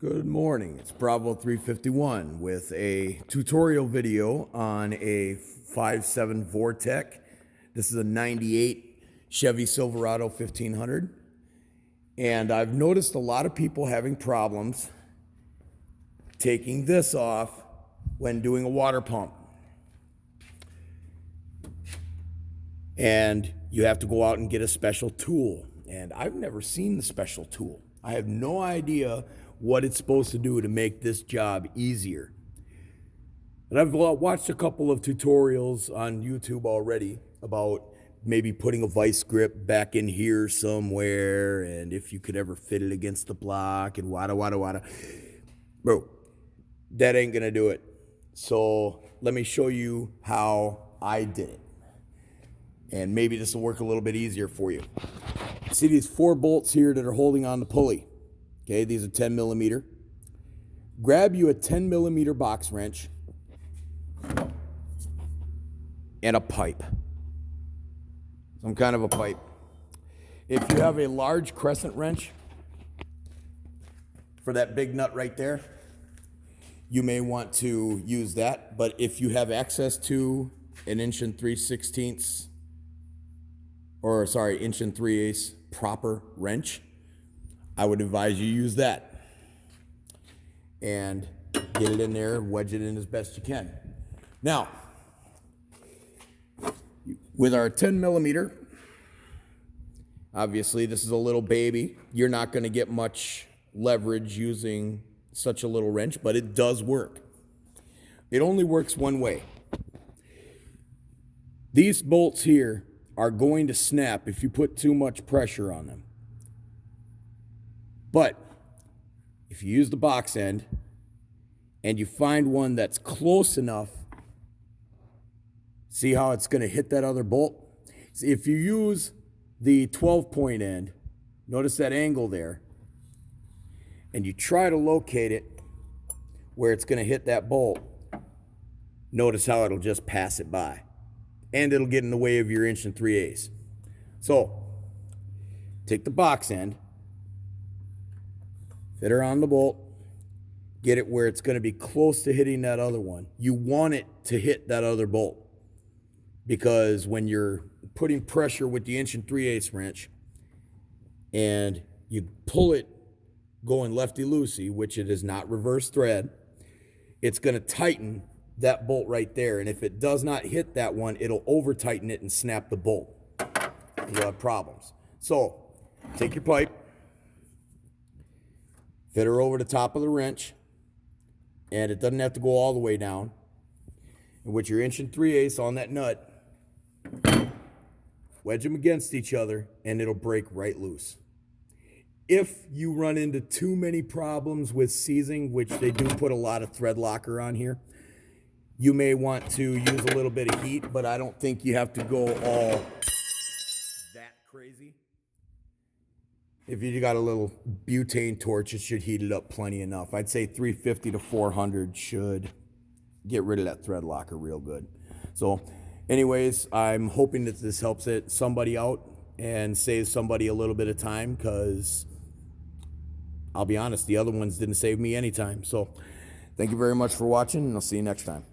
Good morning, it's Bravo 351 with a tutorial video on a 5.7 Vortec. This is a 98 Chevy Silverado 1500. And I've noticed a lot of people having problems taking this off when doing a water pump. And you have to go out and get a special tool. And I've never seen the special tool. I have no idea what it's supposed to do to make this job easier. And I've watched a couple of tutorials on YouTube already about maybe putting a vice grip back in here somewhere, and if you could ever fit it against the block, and wada. Bro, that ain't gonna do it. So let me show you how I did it. And maybe this will work a little bit easier for you. See these 4 bolts here that are holding on the pulley? Okay, these are 10 millimeter. Grab you a 10 millimeter box wrench and a pipe. Some kind of a pipe. If you have a large crescent wrench for that big nut right there, you may want to use that. But if you have access to an 1 3/16 or sorry, 1 3/8 proper wrench, I would advise you use that and get it in there, wedge it in as best you can. Now, with our 10 millimeter, obviously this is a little baby. You're not going to get much leverage using such a little wrench, but it does work. It only works one way. These bolts here are going to snap if you put too much pressure on them. But if you use the box end and you find one that's close enough, see how it's going to hit that other bolt? See, if you use the 12-point end, notice that angle there, and you try to locate it where it's going to hit that bolt, notice how it'll just pass it by. And it'll get in the way of your 1 3/8. So, take the box end, fit her on the bolt, get it where it's going to be close to hitting that other one. You want it to hit that other bolt, because when you're putting pressure with the 1 3/8 wrench and you pull it going lefty-loosey, which it is not reverse thread, it's going to tighten that bolt right there. And if it does not hit that one, it'll over-tighten it and snap the bolt. You'll have problems. So take your pipe, fit her over the top of the wrench, and it doesn't have to go all the way down. And with your 1 3/8 on that nut, wedge them against each other, and it'll break right loose. If you run into too many problems with seizing, which they do put a lot of thread locker on here, you may want to use a little bit of heat, but I don't think you have to go all that crazy. If you got a little butane torch, it should heat it up plenty enough. I'd say 350 to 400 should get rid of that thread locker real good. So anyways, I'm hoping that this helps somebody out and saves somebody a little bit of time, because I'll be honest, the other ones didn't save me any time. So thank you very much for watching, and I'll see you next time.